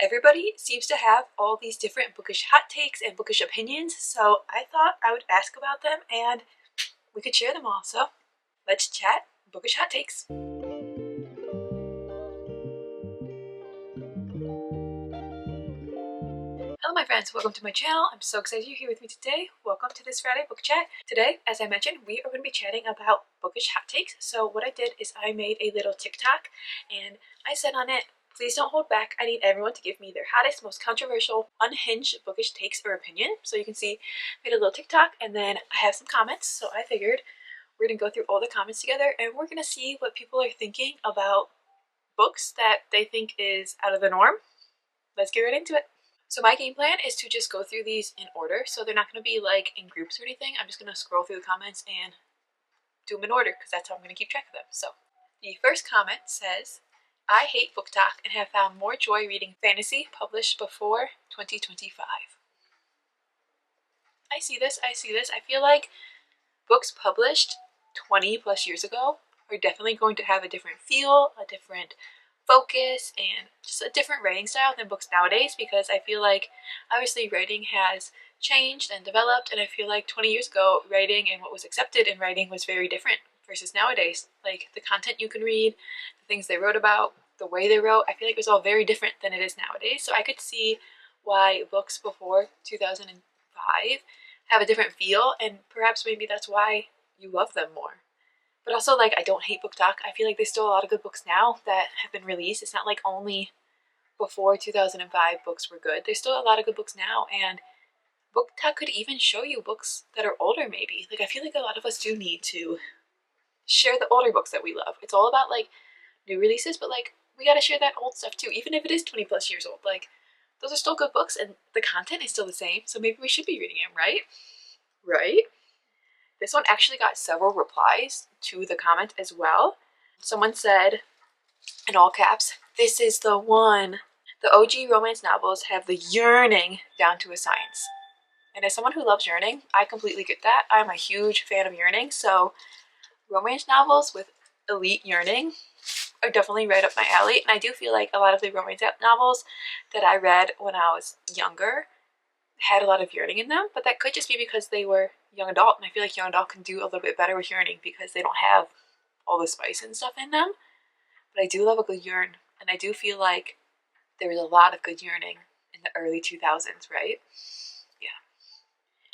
everybody seems to have all these different bookish hot takes and bookish opinions, so I thought I would ask about them and we could share them all. So let's chat bookish hot takes. Hello my friends, welcome to my channel. I'm so excited you're here with me today. Welcome to this Friday book chat. Today, as I mentioned, we are going to be chatting about bookish hot takes. So what I did is I made a little TikTok and I said on it, please don't hold back. I need everyone to give me their hottest, most controversial, unhinged bookish takes or opinion. So you can see I made a little TikTok and then I have some comments. So I figured we're going to go through all the comments together and we're going to see what people are thinking about books that they think is out of the norm. Let's get right into it. So my game plan is to just go through these in order. So they're not going to be like in groups or anything. I'm just going to scroll through the comments and do them in order because that's how I'm going to keep track of them. So the first comment says, I hate BookTok and have found more joy reading fantasy published before 2025. I see this. I feel like books published 20 plus years ago are definitely going to have a different feel, a different focus, and just a different writing style than books nowadays, because I feel like obviously writing has changed and developed, and I feel like 20 years ago writing and what was accepted in writing was very different versus nowadays. Like the content you can read, the things they wrote about, the way they wrote, I feel like it was all very different than it is nowadays. So I could see why books before 2005 have a different feel, and perhaps maybe that's why you love them more. But also, like, I don't hate BookTok. I feel like there's still a lot of good books now that have been released. It's not like only before 2005 books were good. There's still a lot of good books now, and BookTok could even show you books that are older maybe. Like, I feel like a lot of us do need to share the older books that we love. It's all about, like, new releases, but, like, we gotta share that old stuff too, even if it is 20 plus years old. Like, those are still good books, and the content is still the same, so maybe we should be reading them, right? Right? This one actually got several replies to the comment as well. Someone said, in all caps, this is the one. The OG romance novels have the yearning down to a science. And as someone who loves yearning, I completely get that. I'm a huge fan of yearning, so romance novels with elite yearning are definitely right up my alley. And I do feel like a lot of the romance novels that I read when I was younger had a lot of yearning in them, but that could just be because they were young adult, and I feel like young adult can do a little bit better with yearning because they don't have all the spice and stuff in them. But I do love a good yearn, and I do feel like there was a lot of good yearning in the early 2000s, right? Yeah.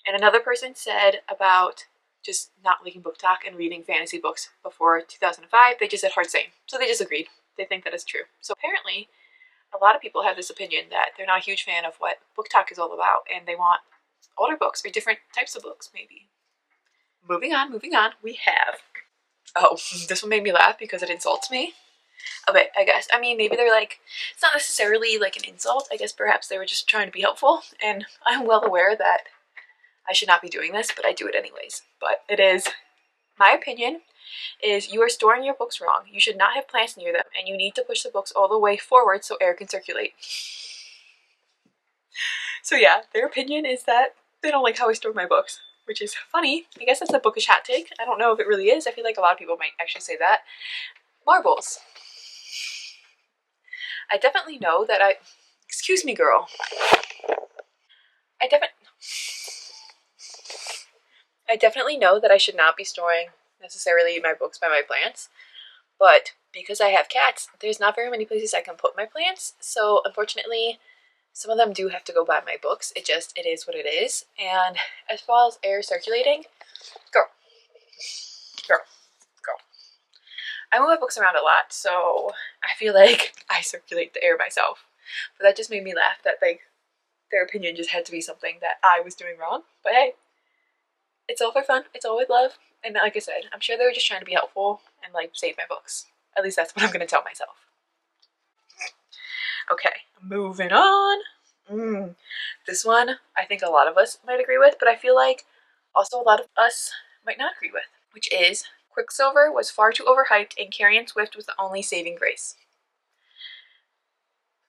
And another person said about just not liking BookTok and reading fantasy books before 2005, they just said hard same. So they just agreed. They think that is true. So apparently a lot of people have this opinion that they're not a huge fan of what BookTok is all about, and they want older books or different types of books, maybe. Moving on, we have... Oh, this one made me laugh because it insults me. Okay, I guess. I mean, maybe they're like... It's not necessarily like an insult. I guess perhaps they were just trying to be helpful, and I'm well aware that I should not be doing this, but I do it anyways. But it is... My opinion is you are storing your books wrong. You should not have plants near them, and you need to push the books all the way forward so air can circulate. So yeah, their opinion is that they don't like how I store my books, which is funny. I guess that's a bookish hot take. I don't know if it really is. I feel like a lot of people might actually say that. Marbles. I definitely know that Excuse me, girl. I definitely know that I should not be storing necessarily my books by my plants, but because I have cats, there's not very many places I can put my plants, so unfortunately some of them do have to go by my books. It is what it is. And as far as air circulating, girl, I move my books around a lot, so I feel like I circulate the air myself. But that just made me laugh that their opinion just had to be something that I was doing wrong. But hey, it's all for fun. It's all with love. And like I said, I'm sure they were just trying to be helpful and like save my books. At least that's what I'm going to tell myself. Okay, moving on. This one I think a lot of us might agree with, but I feel like also a lot of us might not agree with, which is Quicksilver was far too overhyped and Carrion Swift was the only saving grace.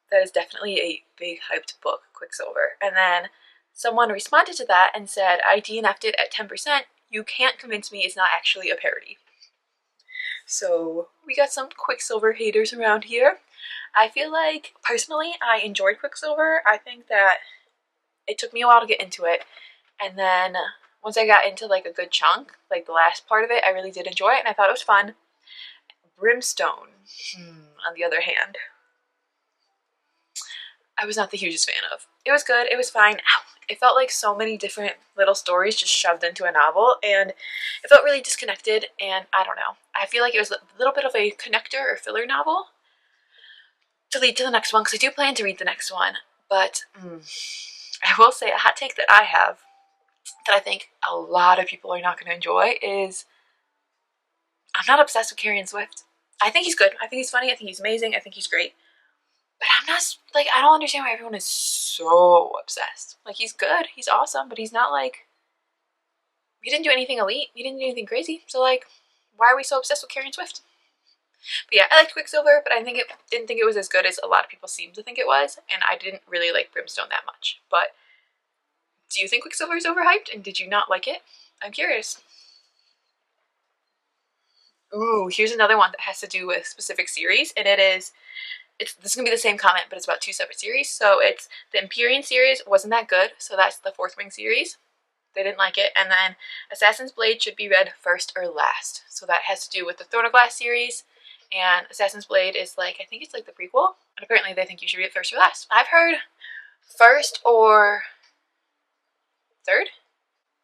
That is definitely a big hyped book, Quicksilver. And then someone responded to that and said, I DNF'd it at 10%. You can't convince me it's not actually a parody. So we got some Quicksilver haters around here. I feel like, personally, I enjoyed Quicksilver. I think that it took me a while to get into it, and then once I got into like a good chunk, like the last part of it, I really did enjoy it, and I thought it was fun. Brimstone, on the other hand, I was not the hugest fan of. It was good, it was fine. Ow. It felt like so many different little stories just shoved into a novel, and it felt really disconnected, and I don't know. I feel like it was a little bit of a connector or filler novel to lead to the next one, because I do plan to read the next one, but I will say a hot take that I have that I think a lot of people are not going to enjoy is I'm not obsessed with Carrie Swift. I think he's good. I think he's funny. I think he's amazing. I think he's great. But I'm not, like, I don't understand why everyone is so obsessed. Like, he's good. He's awesome. But he's not, like, he didn't do anything elite. He didn't do anything crazy. So, like, why are we so obsessed with Carrie Swift? But yeah, I liked Quicksilver, but I didn't think it was as good as a lot of people seem to think it was. And I didn't really like Brimstone that much. But do you think Quicksilver is overhyped? And did you not like it? I'm curious. Ooh, here's another one that has to do with specific series, and this is gonna be the same comment, but it's about two separate series. So it's the Empyrean series wasn't that good, so that's the Fourth Wing series. They didn't like it, and then Assassin's Blade should be read first or last. So that has to do with the Throne of Glass series, and Assassin's Blade is like, I think it's like the prequel, and apparently they think you should read it first or last. I've heard first or third,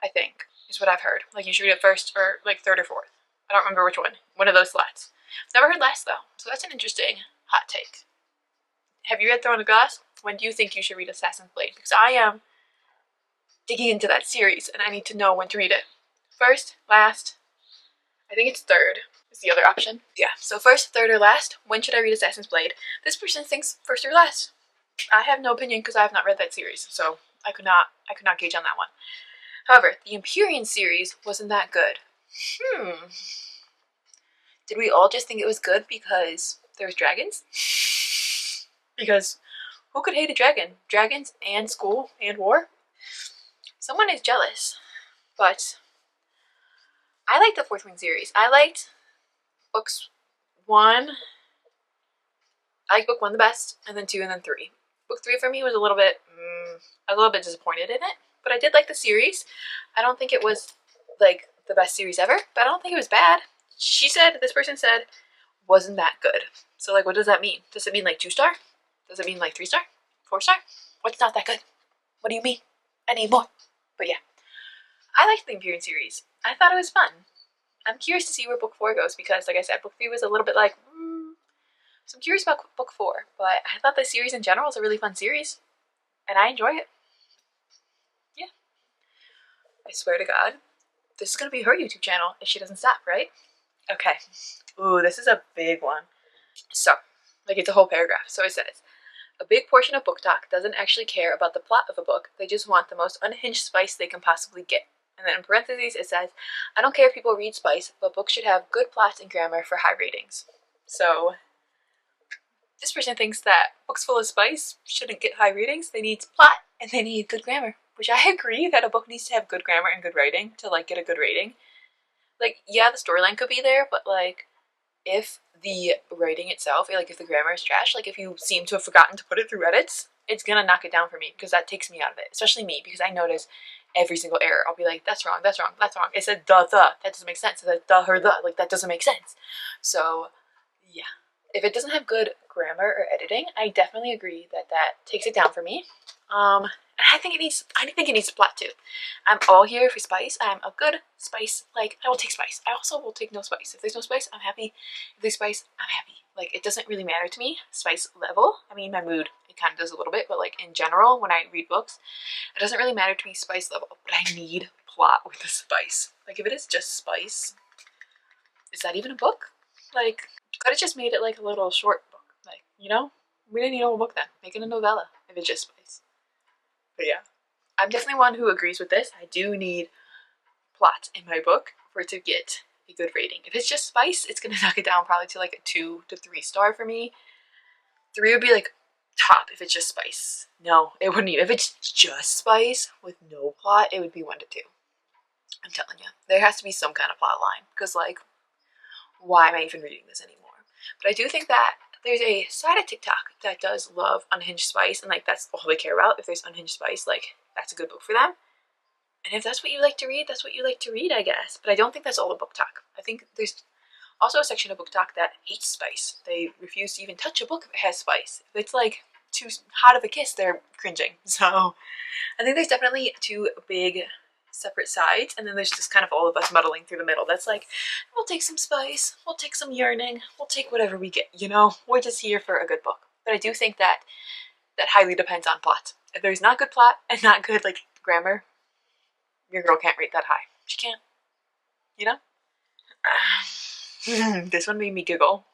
I think, is what I've heard. Like, you should read it first or like third or fourth. I don't remember which one. One of those slots. Never heard last though, so that's an interesting hot take. Have you read Throne of Glass? When do you think you should read Assassin's Blade? Because I am digging into that series and I need to know when to read it. First, last, I think it's third is the other option. Yeah, so first, third, or last, when should I read Assassin's Blade? This person thinks first or last. I have no opinion because I have not read that series, so I could not gauge on that one. However, the Empyrean series wasn't that good. Did we all just think it was good because there was dragons? Because who could hate a dragon? Dragons and school and war? Someone is jealous. But I liked the Fourth Wing series. I liked books 1. I liked book 1 the best, and then 2, and then 3. Book 3 for me was a little bit, I was a little bit disappointed in it, but I did like the series. I don't think it was like the best series ever, but I don't think it was bad. This person said, wasn't that good. So like, what does that mean? Does it mean like 2-star? Does it mean like 3-star? 4-star? What's not that good? What do you mean? I need more. But yeah, I liked the Empyrean series. I thought it was fun. I'm curious to see where book 4 goes because, like I said, book 3 was a little bit like, so I'm curious about book 4. But I thought the series in general is a really fun series, and I enjoy it. Yeah. I swear to God, this is going to be her YouTube channel if she doesn't stop, right? Okay. Ooh, this is a big one. So, like, it's a whole paragraph. So it says, a big portion of Book Talk doesn't actually care about the plot of a book. They just want the most unhinged spice they can possibly get. And then in parentheses it says, I don't care if people read spice, but books should have good plots and grammar for high ratings. So this person thinks that books full of spice shouldn't get high ratings. They need plot and they need good grammar. Which I agree that a book needs to have good grammar and good writing to like get a good rating. Like, yeah, the storyline could be there, but like, if the writing itself, like if the grammar is trash, like if you seem to have forgotten to put it through edits, it's gonna knock it down for me because that takes me out of it. Especially me, because I notice every single error. I'll be like, that's wrong, that's wrong, that's wrong. It said the, that doesn't make sense. It said the, her, the, like that doesn't make sense. So yeah, if it doesn't have good grammar or editing, I definitely agree that that takes it down for me. And I think it needs a plot too. I'm all here for spice. I'm a good spice. Like, I will take spice. I also will take no spice. If there's no spice, I'm happy. If there's spice, I'm happy. Like, it doesn't really matter to me, spice level. I mean, my mood, it kind of does a little bit, but like in general, when I read books, it doesn't really matter to me spice level, but I need plot with the spice. Like, if it is just spice, is that even a book? Like, could have just made it like a little short book. Like, you know? We didn't need a whole book then. Make it a novella if it's just spice. But yeah, I'm definitely one who agrees with this. I do need plot in my book for it to get a good rating. If it's just spice, it's going to knock it down probably to like a 2 to 3 star for me. 3 would be like top if it's just spice. No, it wouldn't even. If it's just spice with no plot, it would be 1 to 2. I'm telling you, there has to be some kind of plot line because like, why am I even reading this anymore? But I do think that there's a side of TikTok that does love unhinged spice, and like that's all they care about. If there's unhinged spice, like that's a good book for them. And if that's what you like to read, that's what you like to read, I guess. But I don't think that's all the book talk. I think there's also a section of book talk that hates spice. They refuse to even touch a book if it has spice. If it's like too hot of a kiss, they're cringing. So I think there's definitely two big separate sides, and then there's just kind of all of us muddling through the middle. That's like, we'll take some spice, we'll take some yearning, we'll take whatever we get, you know? We're just here for a good book. But I do think that that highly depends on plot. If there's not good plot and not good like grammar, your girl can't rate that high. She can't, you know? This one made me giggle.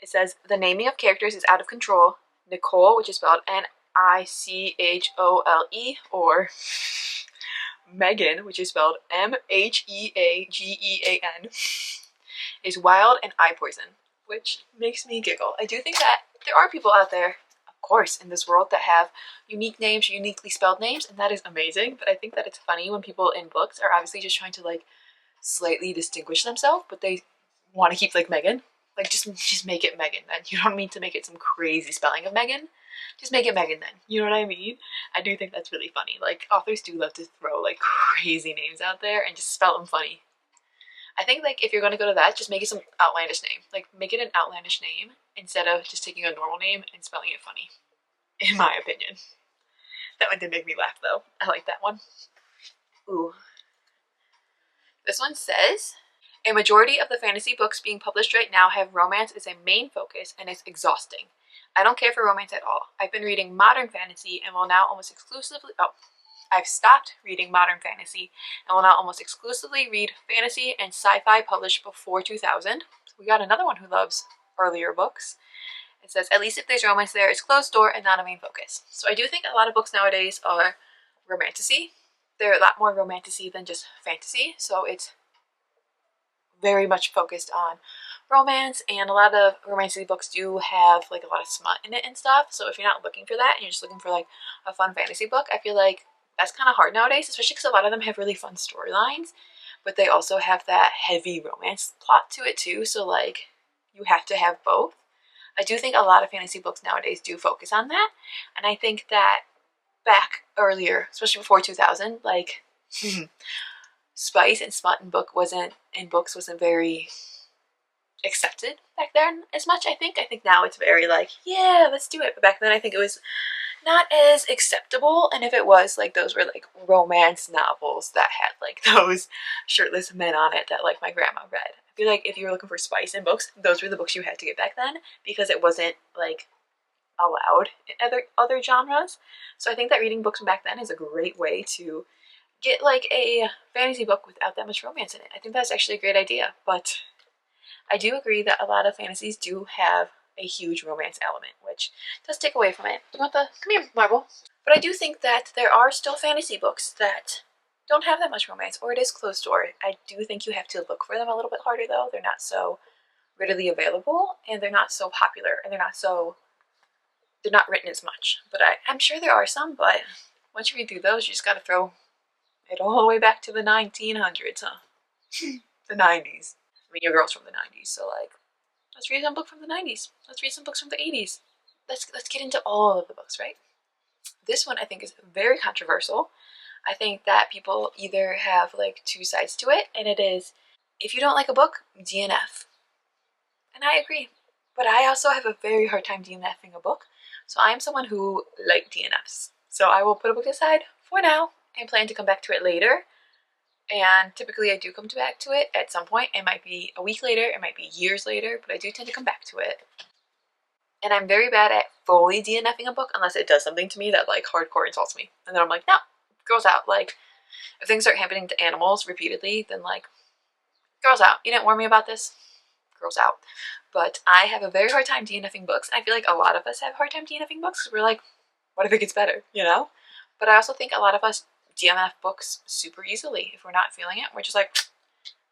It says, the naming of characters is out of control. Nicole, which is spelled Nichole, or Megan, which is spelled Meagean, is wild and eye poison, which makes me giggle. I do think that there are people out there, of course, in this world that have unique names, uniquely spelled names, and that is amazing. But I think that it's funny when people in books are obviously just trying to like slightly distinguish themselves, but they want to keep like Megan. Like just make it Megan then. You don't need to make it some crazy spelling of Megan. Just make it Megan then. You know what I mean? I do think that's really funny. Like authors do love to throw like crazy names out there and just spell them funny. I think like if you're gonna go to that, just make it some outlandish name. Like make it an outlandish name instead of just taking a normal name and spelling it funny. In my opinion. That one did make me laugh though. I like that one. Ooh. This one says, a majority of the fantasy books being published right now have romance as a main focus, and it's exhausting. I don't care for romance at all. I've been reading modern fantasy and will now almost exclusively... I've stopped reading modern fantasy and will now almost exclusively read fantasy and sci-fi published before 2000. We got another one who loves earlier books. It says, at least if there's romance there, it's closed door and not a main focus. So I do think a lot of books nowadays are romantasy. They're a lot more romantasy than just fantasy. So it's very much focused on romance, and a lot of romantic books do have like a lot of smut in it and stuff. So if you're not looking for that and you're just looking for like a fun fantasy book, I feel like that's kind of hard nowadays, especially because a lot of them have really fun storylines, but they also have that heavy romance plot to it too. So like you have to have both. I do think a lot of fantasy books nowadays do focus on that, and I think that back earlier, especially before 2000, like spice and smut in books wasn't very accepted back then as much. I think now it's very like, yeah, let's do it. But back then I think it was not as acceptable, and if it was, like those were like romance novels that had like those shirtless men on it that like my grandma read. I feel like if you were looking for spice in books, those were the books you had to get back then, because it wasn't like allowed in other genres. So I think that reading books from back then is a great way to get like a fantasy book without that much romance in it. I think that's actually a great idea, but I do agree that a lot of fantasies do have a huge romance element, which does take away from it. You want the... Come here, Marble. But I do think that there are still fantasy books that don't have that much romance, or it is closed door. I do think you have to look for them a little bit harder though. They're not so readily available, and they're not so popular, and they're not written as much. But I'm sure there are some, but once you read through those, you just gotta throw it all the way back to the 1900s, huh? The 90s. I mean, your girl's from the 90s, so like, let's read some book from the 90s. Let's read some books from the 80s. Let's get into all of the books, right? This one I think is very controversial. I think that people either have like two sides to it, and it is, if you don't like a book, DNF. And I agree. But I also have a very hard time DNFing a book. So I am someone who like DNFs. So I will put a book aside for now and plan to come back to it later. And typically I do come back to it at some point. It might be a week later, it might be years later, but I do tend to come back to it. And I'm very bad at fully DNFing a book unless it does something to me that like hardcore insults me. And then I'm like, no, girls out. Like if things start happening to animals repeatedly, then like, girls out. You didn't warn me about this? Girls out. But I have a very hard time DNFing books. I feel like a lot of us have a hard time DNFing books. We're like, what if it gets better, you know? But I also think a lot of us DNF books super easily. If we're not feeling it, we're just like,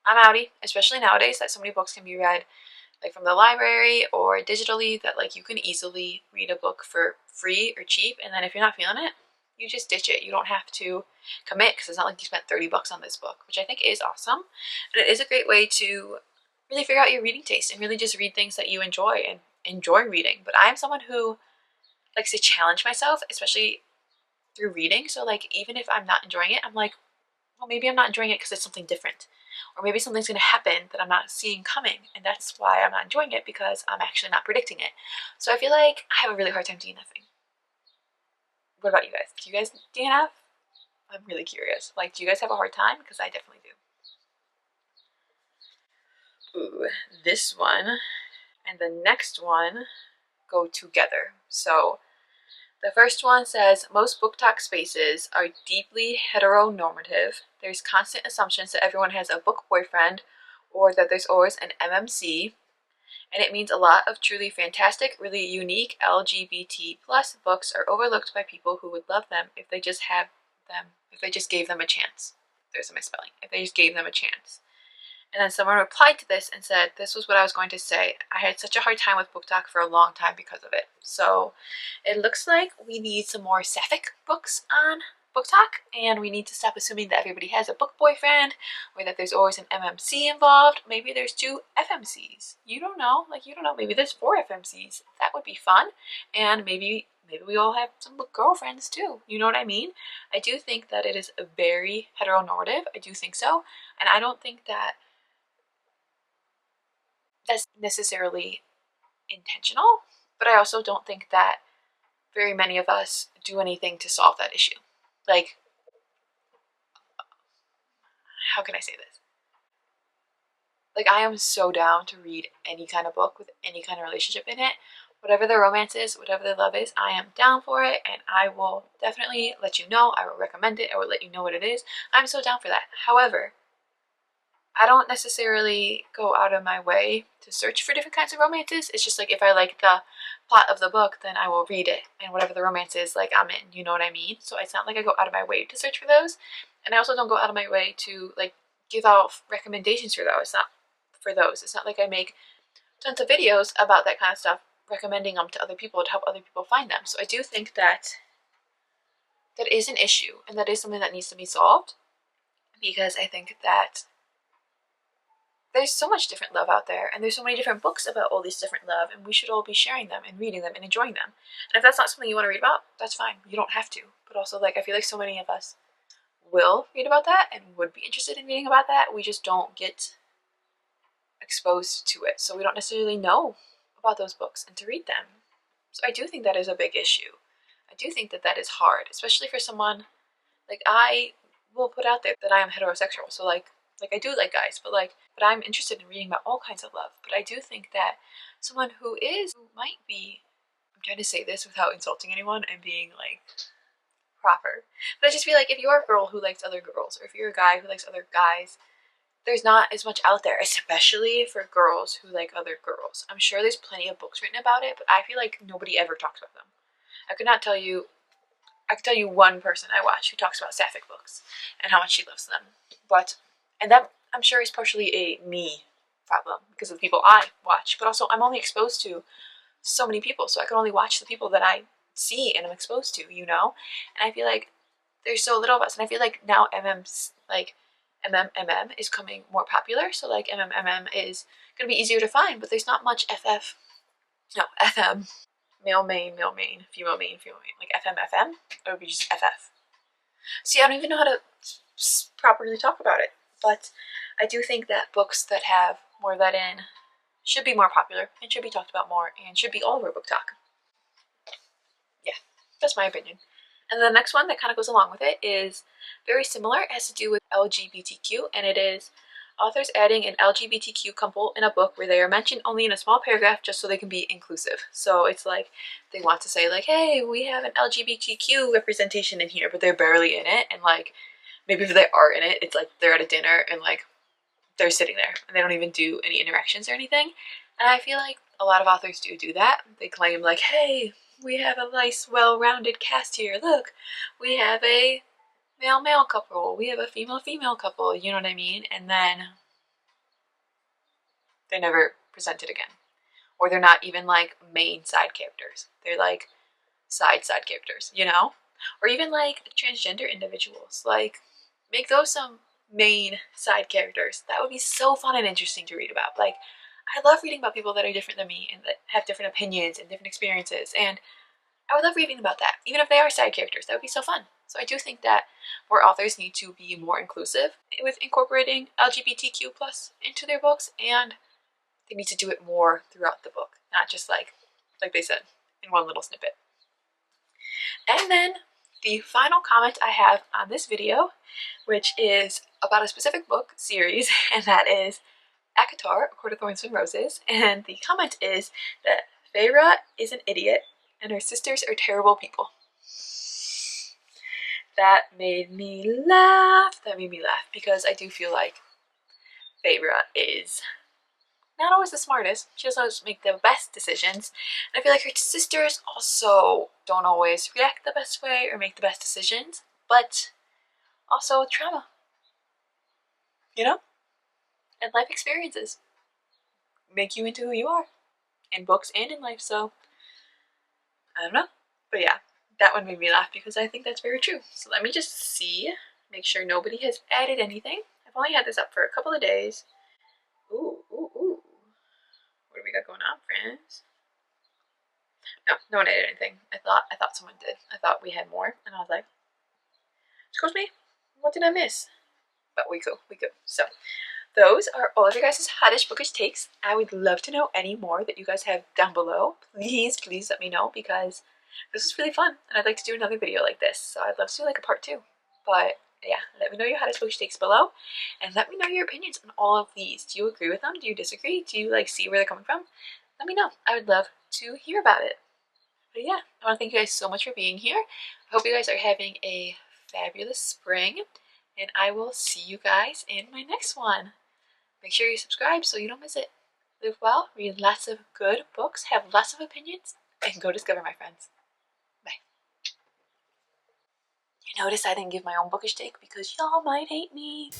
I'm outie. Especially nowadays that so many books can be read like from the library or digitally, that like you can easily read a book for free or cheap, and then if you're not feeling it, you just ditch it. You don't have to commit, because it's not like you spent 30 bucks on this book, which I think is awesome. And it is a great way to really figure out your reading taste and really just read things that you enjoy and enjoy reading, but I'm someone who likes to challenge myself, especially through reading. So like even if I'm not enjoying it, I'm like, well, maybe I'm not enjoying it because it's something different, or maybe something's going to happen that I'm not seeing coming, and that's why I'm not enjoying it, because I'm actually not predicting it. So I feel like I have a really hard time DNFing. What about you guys? Do you guys DNF? I'm really curious. Like, do you guys have a hard time? Because I definitely do. Ooh, this one and the next one go together. So the first one says, most book talk spaces are deeply heteronormative. There's constant assumptions that everyone has a book boyfriend or that there's always an MMC. And it means a lot of truly fantastic, really unique LGBT plus books are overlooked by people who would love them if they just gave them a chance. There's a misspelling. If they just gave them a chance. And then someone replied to this and said, this was what I was going to say. I had such a hard time with book talk for a long time because of it. So it looks like we need some more sapphic books on book talk, and we need to stop assuming that everybody has a book boyfriend or that there's always an MMC involved. Maybe there's 2 FMCs. You don't know. Like, you don't know. Maybe there's 4 FMCs. That would be fun. And maybe we all have some girlfriends too. You know what I mean? I do think that it is very heteronormative. I do think so. And I don't think that that's necessarily intentional, but I also don't think that very many of us do anything to solve that issue. Like, how can I say this? Like, I am so down to read any kind of book with any kind of relationship in it. Whatever the romance is, whatever the love is, I am down for it, and I will definitely let you know. I will recommend it. I will let you know what it is. I'm so down for that. However, I don't necessarily go out of my way to search for different kinds of romances. It's just like, if I like the plot of the book, then I will read it, and whatever the romance is, like, I'm in. You know what I mean? So it's not like I go out of my way to search for those, and I also don't go out of my way to like give out recommendations for those. It's not like I make tons of videos about that kind of stuff, recommending them to other people to help other people find them. So I do think that that is an issue, and that is something that needs to be solved, because I think that there's so much different love out there, and there's so many different books about all this different love, and we should all be sharing them and reading them and enjoying them. And if that's not something you want to read about, that's fine. You don't have to. But also, like, I feel like so many of us will read about that and would be interested in reading about that. We just don't get exposed to it, so we don't necessarily know about those books and to read them. So I do think that is a big issue. I do think that that is hard, especially for someone like, I will put out there that I am heterosexual. So like I do like guys, but I'm interested in reading about all kinds of love. But I do think that someone who might be, I'm trying to say this without insulting anyone and being like proper, but I just feel like, if you're a girl who likes other girls, or if you're a guy who likes other guys, there's not as much out there, especially for girls who like other girls. I'm sure there's plenty of books written about it, but I feel like nobody ever talks about them. I could tell you one person I watch who talks about sapphic books and how much she loves them. And that, I'm sure, is partially a me problem because of the people I watch, but also I'm only exposed to so many people, so I can only watch the people that I see and I'm exposed to, you know? And I feel like there's so little of us, and I feel like now MMM is coming more popular, so like MMM is going to be easier to find, but there's not much FM, male main, female main, like FM, or would be just FF. See, I don't even know how to properly talk about it, but I do think that books that have more of that in should be more popular and should be talked about more and should be all over book talk. Yeah, that's my opinion. And the next one that kind of goes along with it is very similar. It has to do with LGBTQ, and it is authors adding an LGBTQ couple in a book where they are mentioned only in a small paragraph just so they can be inclusive. So it's like they want to say like, hey, we have an LGBTQ representation in here, but they're barely in it. And like, maybe if they are in it, it's like they're at a dinner and like they're sitting there and they don't even do any interactions or anything. And I feel like a lot of authors do that. They claim like, hey, we have a nice, well-rounded cast here. Look, we have a male-male couple. We have a female-female couple. You know what I mean? And then they're never presented again. Or they're not even like main side characters. They're like side characters, you know? Or even like transgender individuals. Like, make those some main side characters. That would be so fun and interesting to read about. Like, I love reading about people that are different than me and that have different opinions and different experiences, and I would love reading about that, even if they are side characters. That would be so fun. So I do think that more authors need to be more inclusive with incorporating LGBTQ plus into their books, and they need to do it more throughout the book, not just like they said in one little snippet. And then the final comment I have on this video, which is about a specific book series, and that is ACOTAR, A Court of Thorns and Roses. And the comment is that Feyre is an idiot and her sisters are terrible people. That made me laugh. That made me laugh because I do feel like Feyre is not always the smartest. She doesn't always make the best decisions. And I feel like her sisters also don't always react the best way or make the best decisions, but also trauma, you know? And life experiences make you into who you are in books and in life, so I don't know. But yeah, that one made me laugh because I think that's very true. So let me just see, make sure nobody has added anything. I've only had this up for a couple of days. Ooh, ooh, ooh. What do we got going on, friends? No one added anything. I thought someone did. I thought we had more, and I was like, excuse me, what did I miss? But we cool. So those are all of your guys' hottest bookish takes. I would love to know any more that you guys have down below. Please let me know, because this is really fun and I'd like to do another video like this. So I'd love to do like a part 2. But yeah, let me know your hottest bookish takes below, and let me know your opinions on all of these. Do you agree with them? Do you disagree? Do you like see where they're coming from? Let me know. I would love to hear about it. But yeah, I want to thank you guys so much for being here. I hope you guys are having a fabulous spring, and I will see you guys in my next one. Make sure you subscribe so you don't miss it. Live well, read lots of good books, have lots of opinions, and go discover, my friends. Bye. You notice I didn't give my own bookish take because y'all might hate me.